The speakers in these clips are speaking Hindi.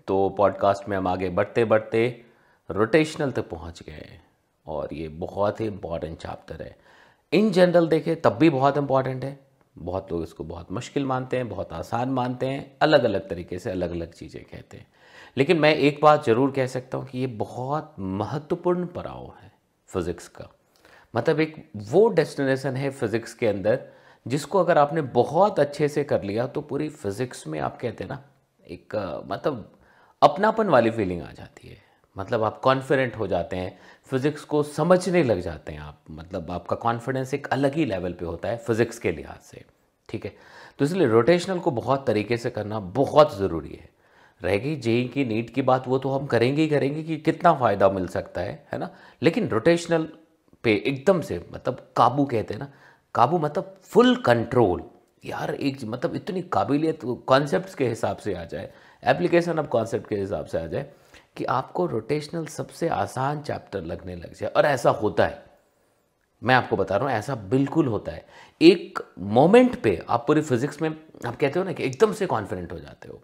तो पॉडकास्ट में हम आगे बढ़ते बढ़ते रोटेशनल तक पहुंच गए हैं और ये बहुत ही इम्पॉर्टेंट चैप्टर है। इन जनरल देखें तब भी बहुत इम्पॉर्टेंट है। बहुत लोग इसको बहुत मुश्किल मानते हैं, बहुत आसान मानते हैं, अलग अलग तरीके से अलग अलग चीज़ें कहते हैं। लेकिन मैं एक बात ज़रूर कह सकता हूँ कि ये बहुत महत्वपूर्ण पड़ाव है फिज़िक्स का। मतलब एक वो डेस्टिनेशन है फिज़िक्स के अंदर जिसको अगर आपने बहुत अच्छे से कर लिया तो पूरी फिज़िक्स में आप कहते हैं ना एक मतलब अपनापन वाली फीलिंग आ जाती है। मतलब आप कॉन्फिडेंट हो जाते हैं, फिज़िक्स को समझने लग जाते हैं आप। मतलब आपका कॉन्फिडेंस एक अलग ही लेवल पे होता है फिज़िक्स के लिहाज से, ठीक है। तो इसलिए रोटेशनल को बहुत तरीके से करना बहुत ज़रूरी है। रहेगी जेई की नीट की बात, वो तो हम करेंगे ही करेंगे कि कितना फ़ायदा मिल सकता है ना। लेकिन रोटेशनल पे एकदम से मतलब काबू कहते हैं ना, काबू मतलब फुल कंट्रोल। यार एक मतलब इतनी काबिलियत कॉन्सेप्ट्स के हिसाब से आ जाए, एप्लीकेशन ऑफ कॉन्सेप्ट के हिसाब से आ जाए कि आपको रोटेशनल सबसे आसान चैप्टर लगने लग जाए। और ऐसा होता है, मैं आपको बता रहा हूँ, ऐसा बिल्कुल होता है। एक मोमेंट पे आप पूरी फिजिक्स में आप कहते हो ना कि एकदम से कॉन्फिडेंट हो जाते हो।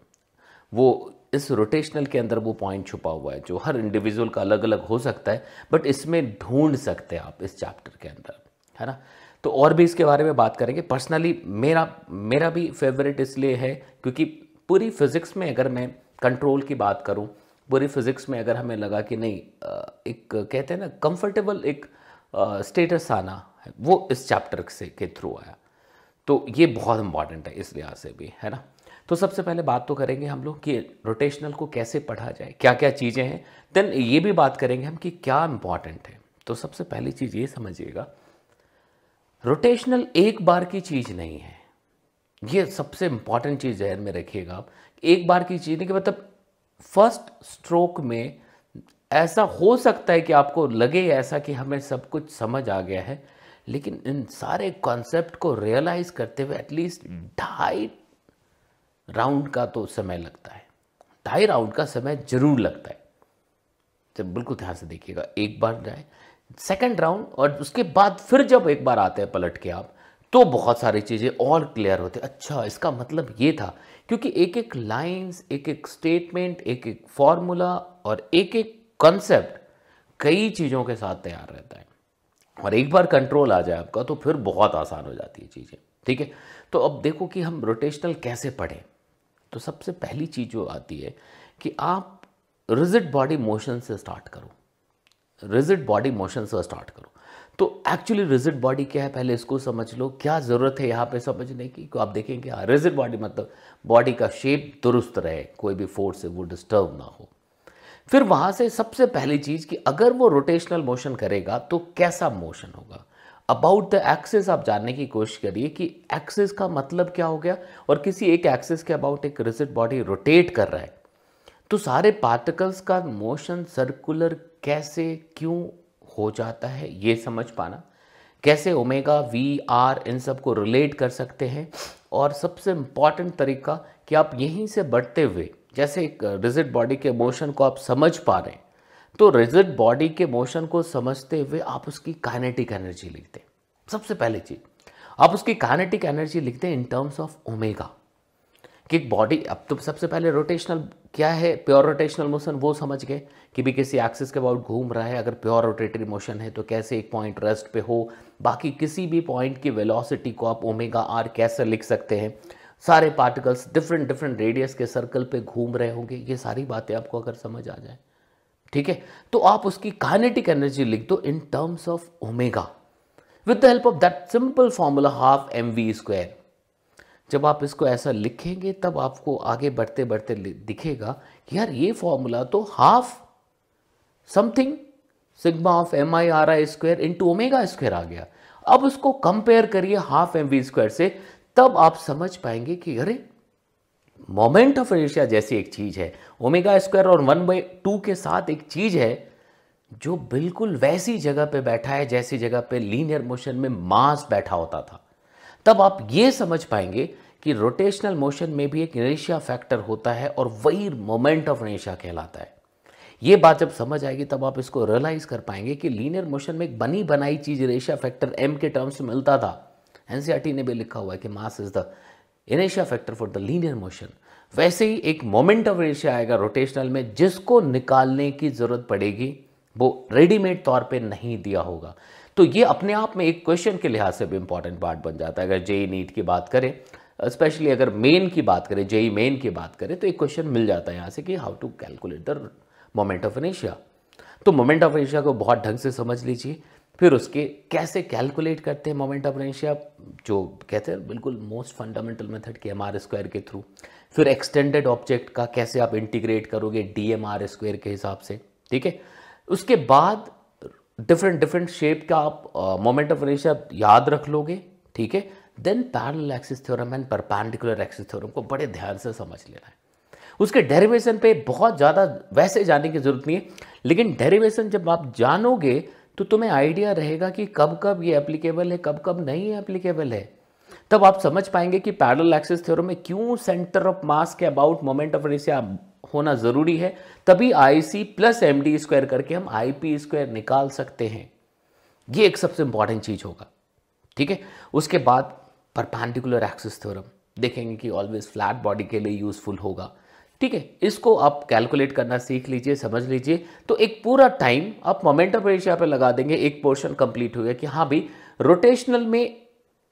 वो इस रोटेशनल के अंदर वो पॉइंट छुपा हुआ है जो हर इंडिविजुअल का अलग अलग हो सकता है, बट इसमें ढूंढ सकते हैं आप इस चैप्टर के अंदर, है ना। तो और भी इसके बारे में बात करेंगे। पर्सनली मेरा भी फेवरेट इसलिए है क्योंकि पूरी फिज़िक्स में अगर मैं कंट्रोल की बात करूं, पूरी फिज़िक्स में अगर हमें लगा कि नहीं एक कहते हैं ना कंफर्टेबल एक स्टेटस आना है, वो इस चैप्टर से के थ्रू आया। तो ये बहुत इंपॉर्टेंट है इस लिहाज से भी, है ना। तो सबसे पहले बात तो करेंगे हम लोग कि रोटेशनल को कैसे पढ़ा जाए, क्या क्या चीज़ें हैं। देन ये भी बात करेंगे हम कि क्या इंपॉर्टेंट है। तो सबसे पहली चीज़ ये समझिएगा, रोटेशनल एक बार की चीज़ नहीं है। ये सबसे इंपॉर्टेंट चीज़ जहन में रखिएगा आप। एक बार की चीज़ नहीं कि मतलब फर्स्ट स्ट्रोक में ऐसा हो सकता है कि आपको लगे ऐसा कि हमें सब कुछ समझ आ गया है, लेकिन इन सारे कॉन्सेप्ट को रियलाइज करते हुए एटलीस्ट 2.5 राउंड का तो समय लगता है। 2.5 राउंड का समय जरूर लगता है। तो बिल्कुल ध्यान से देखिएगा, एक बार जाए सेकंड राउंड और उसके बाद फिर जब एक बार आते हैं पलट के आप, तो बहुत सारी चीज़ें और क्लियर होती है। अच्छा इसका मतलब ये था, क्योंकि एक एक लाइंस, एक एक स्टेटमेंट, एक एक फॉर्मूला और एक एक कॉन्सेप्ट कई चीज़ों के साथ तैयार रहता है। और एक बार कंट्रोल आ जाए आपका तो फिर बहुत आसान हो जाती है चीज़ें, ठीक है। तो अब देखो कि हम रोटेशनल कैसे पढ़ें। तो सबसे पहली चीज़ जो आती है कि आप रिजिड बॉडी मोशन से स्टार्ट करो। रिजिड बॉडी मोशन से स्टार्ट करो। तो एक्चुअली रिजिड बॉडी क्या है पहले इसको समझ लो। क्या ज़रूरत है यहाँ पे समझने की, को आप देखेंगे हाँ रिजिड बॉडी मतलब बॉडी का शेप दुरुस्त रहे, कोई भी फोर्स से वो डिस्टर्ब ना हो। फिर वहाँ से सबसे पहली चीज़ कि अगर वो रोटेशनल मोशन करेगा तो कैसा मोशन होगा। अबाउट द एक्सिस आप जानने की कोशिश करिए कि एक्सिस का मतलब क्या हो गया, और किसी एक एक्सिस के अबाउट एक रिजिड बॉडी रोटेट कर रहा है तो सारे पार्टिकल्स का मोशन सर्कुलर कैसे क्यों हो जाता है ये समझ पाना, कैसे ओमेगा वी आर इन सब को रिलेट कर सकते हैं। और सबसे इम्पॉर्टेंट तरीका कि आप यहीं से बढ़ते हुए जैसे एक रिजिड बॉडी के मोशन को आप समझ पा रहे हैं, तो रिजिड बॉडी के मोशन को समझते हुए आप उसकी काइनेटिक एनर्जी लिखते हैं। सबसे पहली चीज आप उसकी काइनेटिक एनर्जी लिखते हैं इन टर्म्स ऑफ ओमेगा कि बॉडी। अब तो सबसे पहले रोटेशनल क्या है, प्योर रोटेशनल मोशन वो समझ गए कि भी किसी एक्सिस के अबाउट घूम रहा है, अगर प्योर रोटेटरी मोशन है तो कैसे एक पॉइंट रेस्ट पे हो। बाकी किसी भी पॉइंट की वेलोसिटी को आप ओमेगा आर कैसे लिख सकते हैं। सारे पार्टिकल्स डिफरेंट डिफरेंट रेडियस के सर्कल पे घूम रहे होंगे, ये सारी बातें आपको अगर समझ आ जाए, ठीक है, तो आप उसकी काइनेटिक एनर्जी लिख दो in terms of omega with the help of that simple formula half M V square. जब आप इसको ऐसा लिखेंगे तब आपको आगे बढ़ते बढ़ते दिखेगा कि यार ये फॉर्मूला तो half something sigma of M I R I square into omega square आ गया। अब उसको कंपेयर करिए हाफ एम वी स्क्वायर से, तब आप समझ पाएंगे कि अरे मोमेंट ऑफ इनर्शिया जैसी एक चीज है, ओमेगा स्क्वायर और 1/2 के साथ एक चीज है जो बिल्कुल वैसी जगह पे बैठा है जैसी जगह पे लीनियर मोशन में मास बैठा होता था। तब आप ये समझ पाएंगे कि रोटेशनल मोशन में भी एक इनर्शिया फैक्टर होता है और वही मोमेंट ऑफ इनर्शिया कहलाता है। ये बात जब समझ आएगी तब आप इसको रियलाइज कर पाएंगे कि लीनियर मोशन में एक बनी बनाई चीज इनर्शिया फैक्टर m के टर्म्स में मिलता था। एनसीईआरटी ने भी लिखा हुआ है कि mass is the inertia factor for the linear motion. वैसे ही एक मोमेंट ऑफ इनर्शिया आएगा रोटेशनल में, जिसको निकालने की ज़रूरत पड़ेगी, वो रेडीमेड तौर पे नहीं दिया होगा। तो ये अपने आप में एक क्वेश्चन के लिहाज से भी इंपॉर्टेंट पार्ट बन जाता है। अगर जेई नीट की बात करें, स्पेशली अगर मेन की बात करें, जेई मेन की बात करें, तो एक क्वेश्चन मिल जाता है यहाँ से कि how to calculate the moment of inertia. तो मोमेंट ऑफ इनर्शिया को बहुत ढंग से समझ लीजिए। फिर उसके कैसे कैलकुलेट करते हैं मोमेंट ऑफ इनर्शिया, जो कहते हैं बिल्कुल मोस्ट फंडामेंटल मेथड के mr² के थ्रू। फिर एक्सटेंडेड ऑब्जेक्ट का कैसे आप इंटीग्रेट करोगे dmr² के हिसाब से, ठीक है। उसके बाद डिफरेंट शेप का आप मोमेंट ऑफ इनर्शिया याद रख लोगे, ठीक है। Then parallel axis theorem and perpendicular axis theorem को बड़े ध्यान से समझ लेना है। उसके डेरिवेशन पे बहुत ज़्यादा वैसे जाने की ज़रूरत नहीं है, लेकिन डेरिवेशन जब आप जानोगे तो तुम्हें आइडिया रहेगा कि कब कब ये एप्लीकेबल है, कब कब नहीं एप्लीकेबल है। तब आप समझ पाएंगे कि पैरेलल एक्सिस थ्योरम में क्यों सेंटर ऑफ मास के अबाउट मोमेंट ऑफ इनर्शिया होना ज़रूरी है। तभी IC प्लस MD² करके हम IP² निकाल सकते हैं। ये एक सबसे इंपॉर्टेंट चीज़ होगा, ठीक है। उसके बाद परपेंडिकुलर एक्सिस थ्योरम देखेंगे कि ऑलवेज फ्लैट बॉडी के लिए यूजफुल होगा, ठीक है। इसको आप कैलकुलेट करना सीख लीजिए, समझ लीजिए, तो एक पूरा टाइम आप मोमेंट ऑफ इनर्शिया पे लगा देंगे। एक पोर्शन कंप्लीट हो गया कि हाँ भाई, रोटेशनल में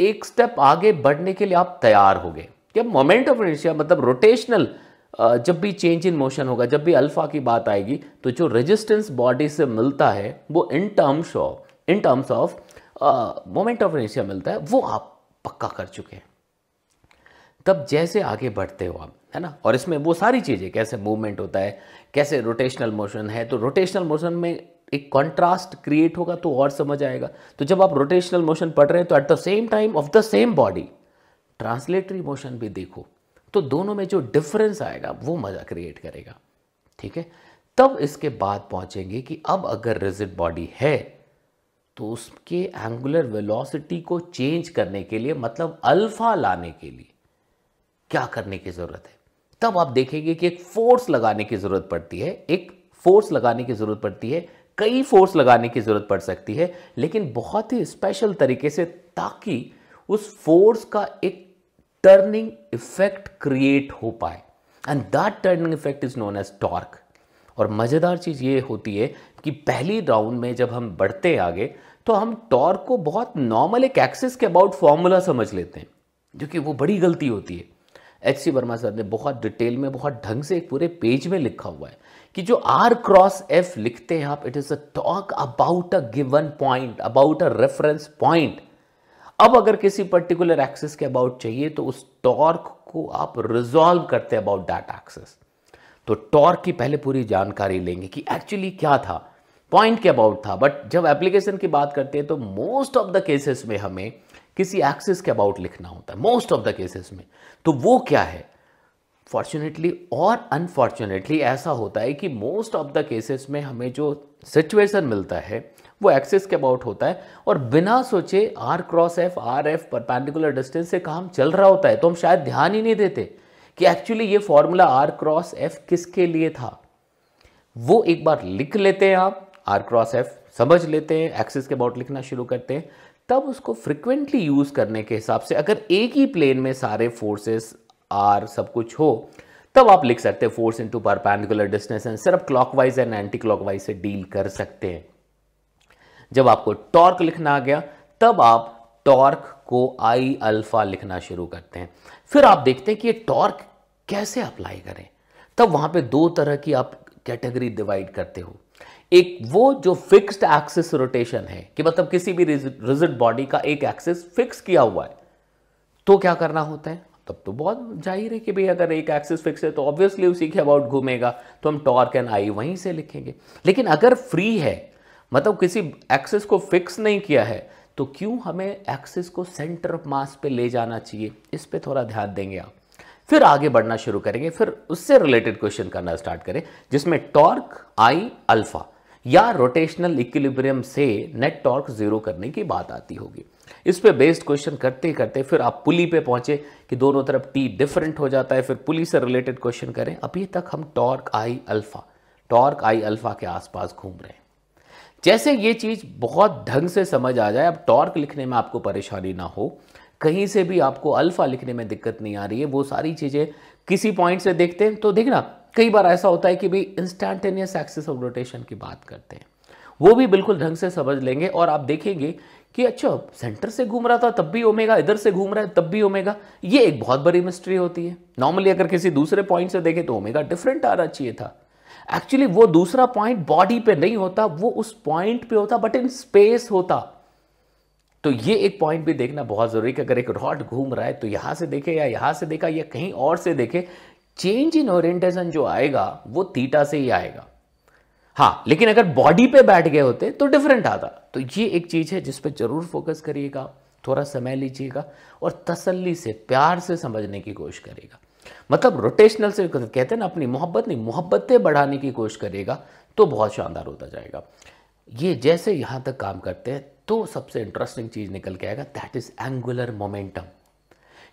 एक स्टेप आगे बढ़ने के लिए आप तैयार हो गए। जब मोमेंट ऑफ इनर्शिया मतलब रोटेशनल, जब भी चेंज इन मोशन होगा, जब भी अल्फा की बात आएगी, तो जो रेजिस्टेंस बॉडी से मिलता है वो इन terms of moment of inertia मिलता है, वो आप पक्का कर चुके हैं। तब जैसे आगे बढ़ते हो आप, है ना, और इसमें वो सारी चीज़ें, कैसे मूवमेंट होता है, कैसे रोटेशनल मोशन है, तो रोटेशनल मोशन में एक कॉन्ट्रास्ट क्रिएट होगा तो और समझ आएगा। तो जब आप रोटेशनल मोशन पढ़ रहे हैं तो at the same time of the same body translatory motion भी देखो, तो दोनों में जो डिफरेंस आएगा वो मज़ा क्रिएट करेगा, ठीक है। तब इसके बाद पहुंचेंगे कि अब अगर रिजिड बॉडी है तो उसके एंगुलर वेलोसिटी को चेंज करने के लिए, मतलब अल्फा लाने के लिए क्या करने की ज़रूरत है। तब आप देखेंगे कि एक फोर्स लगाने की ज़रूरत पड़ती है, कई फोर्स लगाने की ज़रूरत पड़ सकती है, लेकिन बहुत ही स्पेशल तरीके से, ताकि उस फोर्स का एक टर्निंग इफेक्ट क्रिएट हो पाए, and that turning effect is known as torque. और मज़ेदार चीज़ ये होती है कि पहली राउंड में जब हम बढ़ते हैं आगे, तो हम टॉर्क को बहुत नॉर्मल एक एक्सिस के अबाउट फॉर्मूला समझ लेते हैं, जो कि वो बड़ी गलती होती है। HC वर्मा सर ने बहुत डिटेल में, बहुत ढंग से एक पूरे पेज में लिखा हुआ है कि जो R×F लिखते हैं आप, it is a torque about a given point, about a reference point. अब अगर किसी पर्टिकुलर एक्सिस के अबाउट चाहिए तो उस टॉर्क को आप रिजॉल्व करते हैं अबाउट दैट एक्सिस। तो टॉर्क की पहले पूरी जानकारी लेंगे कि एक्चुअली क्या था, पॉइंट के अबाउट था। बट जब एप्लीकेशन की बात करते हैं तो मोस्ट ऑफ द केसेस में हमें किसी एक्सिस के अबाउट लिखना होता है, मोस्ट ऑफ द केसेस में। तो वो क्या है, फॉर्चुनेटली और अनफॉर्चुनेटली ऐसा होता है कि मोस्ट ऑफ द केसेस में हमें जो सिचुएशन मिलता है वो एक्सिस के अबाउट होता है, और बिना सोचे R×F, RF परपेंडिकुलर डिस्टेंस से काम चल रहा होता है, तो हम शायद ध्यान ही नहीं देते कि एक्चुअली ये फॉर्मूला R×F किसके लिए था। वो एक बार लिख लेते हैं आप, R×F समझ लेते हैं, एक्सिस के अबाउट लिखना शुरू करते हैं, तब उसको फ्रिक्वेंटली यूज करने के हिसाब से, अगर एक ही प्लेन में सारे फोर्सेस R सब कुछ हो, तब आप लिख सकते हैं force into perpendicular distance, and सिर्फ क्लॉकवाइज एंड एंटी क्लॉकवाइज से डील कर सकते हैं। जब आपको टॉर्क लिखना आ गया, तब आप टॉर्क को I α लिखना शुरू करते हैं। फिर आप देखते हैं कि ये टॉर्क कैसे अप्लाई करें। तब वहां पे दो तरह की आप कैटेगरी डिवाइड करते हो। एक वो जो फिक्स्ड एक्सिस रोटेशन है, कि मतलब किसी भी रिजिड बॉडी का एक एक्सिस फिक्स किया हुआ है, तो क्या करना होता है, तब तो बहुत जाहिर है कि भाई अगर एक एक्सिस फिक्स है तो ऑब्वियसली उसी के अबाउट घूमेगा, तो हम टॉर्क एंड I वहीं से लिखेंगे। लेकिन अगर फ्री है, मतलब किसी एक्सिस को फिक्स नहीं किया है, तो क्यों हमें एक्सिस को सेंटर ऑफ मास पे ले जाना चाहिए, इस पे थोड़ा ध्यान देंगे आप। फिर आगे बढ़ना शुरू करेंगे, फिर उससे रिलेटेड क्वेश्चन करना स्टार्ट करें, जिसमें टॉर्क I α या रोटेशनल इक्विलिब्रियम से नेट टॉर्क जीरो करने की बात आती होगी। इस पे बेस्ड क्वेश्चन करते करते फिर आप पुली पे पहुंचे कि दोनों तरफ T डिफरेंट हो जाता है, फिर पुली से रिलेटेड क्वेश्चन करें। अभी तक हम टॉर्क I α के आसपास घूम रहे हैं। जैसे ये चीज बहुत ढंग से समझ आ जाए, अब टॉर्क लिखने में आपको परेशानी ना हो, कहीं से भी आपको अल्फा लिखने में दिक्कत नहीं आ रही है, वो सारी चीजें किसी पॉइंट से देखते हैं तो देखना कई बार ऐसा होता है कि भाई इंस्टैंटेनियस एक्सिस ऑफ रोटेशन की बात करते हैं, वो भी बिल्कुल ढंग से समझ लेंगे और आप देखेंगे कि अच्छा सेंटर से घूम रहा था तब भी ओमेगा, इधर से घूम रहा है तब भी ओमेगा। ये एक बहुत बड़ी मिस्ट्री होती है। नॉर्मली अगर किसी दूसरे पॉइंट से देखें तो ओमेगा डिफरेंट आ रहा चाहिए था। एक्चुअली वो दूसरा पॉइंट बॉडी पे नहीं होता, वो उस पॉइंट पे होता बट इन स्पेस होता। तो ये एक पॉइंट भी देखना बहुत जरूरी कि अगर एक रॉड घूम रहा है तो यहां से देखे या यहां से देखा या कहीं और से देखे, चेंज इन ओरिएंटेशन जो आएगा वो थीटा से ही आएगा। हाँ, लेकिन अगर बॉडी पे बैठ गए होते तो डिफरेंट आता। तो ये एक चीज है जिस पे जरूर फोकस करिएगा, थोड़ा समय लीजिएगा और तसल्ली से प्यार से समझने की कोशिश करेगा। मतलब रोटेशनल से कहते हैं ना, अपनी मोहब्बत नहीं, मोहब्बतें बढ़ाने की कोशिश करेगा तो बहुत शानदार होता जाएगा। ये जैसे यहां तक काम करते हैं तो सबसे इंटरेस्टिंग चीज निकल के आएगा, दैट इज एंगुलर मोमेंटम।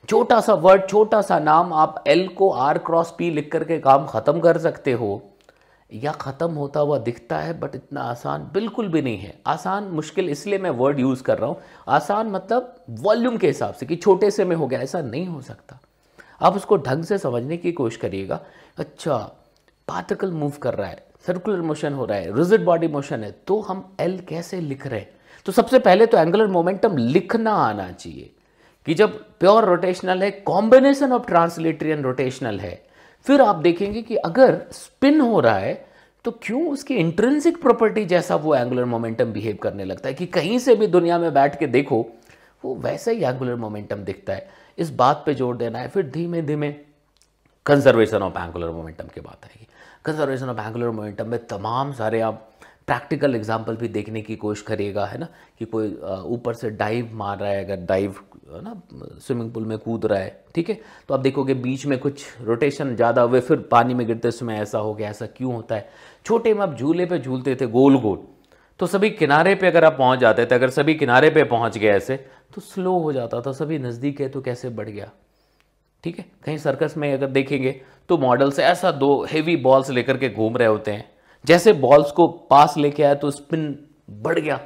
छोटा सा वर्ड, छोटा सा नाम, आप एल को आर क्रॉस पी लिख करके काम खत्म कर सकते हो, या खत्म होता हुआ दिखता है बट इतना आसान बिल्कुल भी नहीं है। आसान मुश्किल इसलिए मैं वर्ड यूज कर रहा हूं, आसान मतलब वॉल्यूम के हिसाब से कि छोटे से में हो गया, ऐसा नहीं हो सकता। आप उसको ढंग से समझने की कोशिश करिएगा। अच्छा, पार्टिकल मूव कर रहा है, सर्कुलर मोशन हो रहा है, रिजिड बॉडी मोशन है, तो हम एल कैसे लिख रहे हैं? तो सबसे पहले तो एंगुलर मोमेंटम लिखना आना चाहिए कि जब प्योर रोटेशनल है, combination of translatory and rotational है। फिर आप देखेंगे कि अगर स्पिन हो रहा है तो क्यों उसकी इंट्रिंसिक प्रॉपर्टी जैसा वो एंगुलर मोमेंटम बिहेव करने लगता है कि कहीं से भी दुनिया में बैठ के देखो वो वैसा ही एंगुलर मोमेंटम दिखता है। इस बात पे जोर देना है। फिर धीमे धीमे कंजर्वेशन ऑफ एंगुलर मोमेंटम की बात आएगी। कंजर्वेशन ऑफ एंगुलर मोमेंटम में तमाम सारे आप प्रैक्टिकल एग्जाम्पल भी देखने की कोशिश करिएगा, है ना, कि कोई ऊपर से डाइव मार रहा है, अगर डाइव ना स्विमिंग पूल में कूद रहा है, ठीक है, तो आप देखोगे बीच में कुछ रोटेशन ज़्यादा हुए, फिर पानी में गिरते समय ऐसा हो गया। ऐसा क्यों होता है? छोटे में आप झूले पे झूलते थे गोल गोल, तो सभी किनारे पे अगर आप पहुंच जाते थे, अगर सभी किनारे पे पहुंच गए ऐसे तो स्लो हो जाता था, सभी नज़दीक है तो कैसे बढ़ गया, ठीक है। कहीं सर्कस में अगर देखेंगे तो मॉडल्स ऐसा दो हेवी बॉल्स लेकर के घूम रहे होते हैं, जैसे बॉल्स को पास लेके आया तो स्पिन बढ़ गया।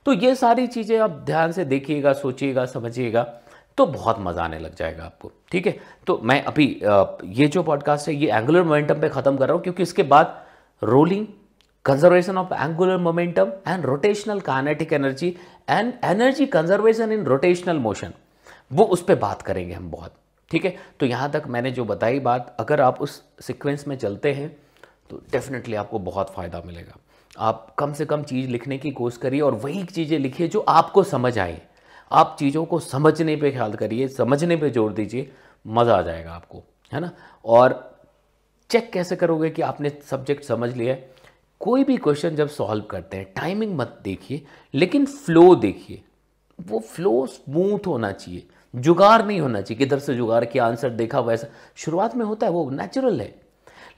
तो ये सारी चीज़ें आप ध्यान से देखिएगा, सोचिएगा, समझिएगा तो बहुत मज़ा आने लग जाएगा आपको, ठीक है। तो मैं अभी ये जो पॉडकास्ट है ये एंगुलर मोमेंटम पे ख़त्म कर रहा हूँ, क्योंकि इसके बाद rolling, conservation of angular momentum and rotational kinetic energy and energy conservation in rotational motion, वो उस पर बात करेंगे हम बहुत, ठीक है। तो यहाँ तक मैंने जो बताई बात, अगर आप उस सीक्वेंस में चलते हैं तो डेफिनेटली आपको बहुत फ़ायदा मिलेगा। आप कम से कम चीज़ लिखने की कोशिश करिए और वही चीज़ें लिखिए जो आपको समझ आए। आप चीज़ों को समझने पे ख्याल करिए, समझने पे जोर दीजिए, मज़ा आ जाएगा आपको, है ना। और चेक कैसे करोगे कि आपने सब्जेक्ट समझ लिया है? कोई भी क्वेश्चन जब सॉल्व करते हैं टाइमिंग मत देखिए, लेकिन फ्लो देखिए। वो फ्लो स्मूथ होना चाहिए, जुगाड़ नहीं होना चाहिए कि इधर से जुगाड़ किया आंसर देखा वैसा। शुरुआत में होता है, वो नेचुरल है,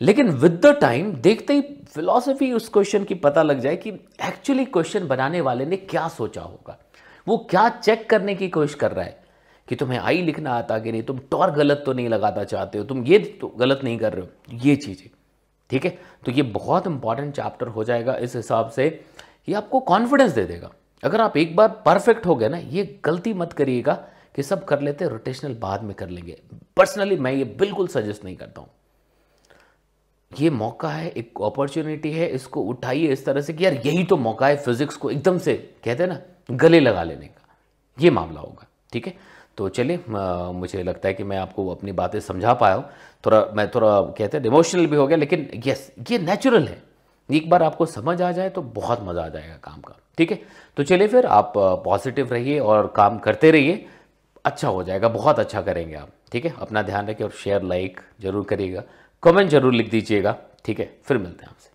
लेकिन विद द टाइम देखते ही फिलॉसफी उस क्वेश्चन की पता लग जाए कि एक्चुअली क्वेश्चन बनाने वाले ने क्या सोचा होगा, वो क्या चेक करने की कोशिश कर रहा है कि तुम्हें आई लिखना आता कि नहीं, तुम टॉर गलत तो नहीं लगाना चाहते हो, तुम ये तो गलत नहीं कर रहे हो, ये चीज़ें, ठीक है। तो ये बहुत इंपॉर्टेंट चैप्टर हो जाएगा। इस हिसाब से ये आपको कॉन्फिडेंस दे देगा। अगर आप एक बार परफेक्ट हो गए ना, ये गलती मत करिएगा कि सब कर लेते, रोटेशनल बाद में कर लेंगे। पर्सनली मैं ये बिल्कुल सजेस्ट नहीं करता हूँ। ये मौका है, एक अपॉर्चुनिटी है, इसको उठाइए इस तरह से कि यार यही तो मौका है फिजिक्स को एकदम से कहते हैं ना गले लगा लेने का, ये मामला होगा, ठीक है। तो चलिए, मुझे लगता है कि मैं आपको अपनी बातें समझा पाया हूँ। मैं थोड़ा कहते हैं इमोशनल भी हो गया, लेकिन यस, ये नेचुरल है। एक बार आपको समझ आ जाए तो बहुत मज़ा आ जाएगा काम का, ठीक है। तो चलिए फिर आप पॉजिटिव रहिए और काम करते रहिए, अच्छा हो जाएगा, बहुत अच्छा करेंगे आप, ठीक है। अपना ध्यान रखिए और शेयर लाइक जरूर करिएगा, कमेंट जरूर लिख दीजिएगा, ठीक है। फिर मिलते हैं आपसे।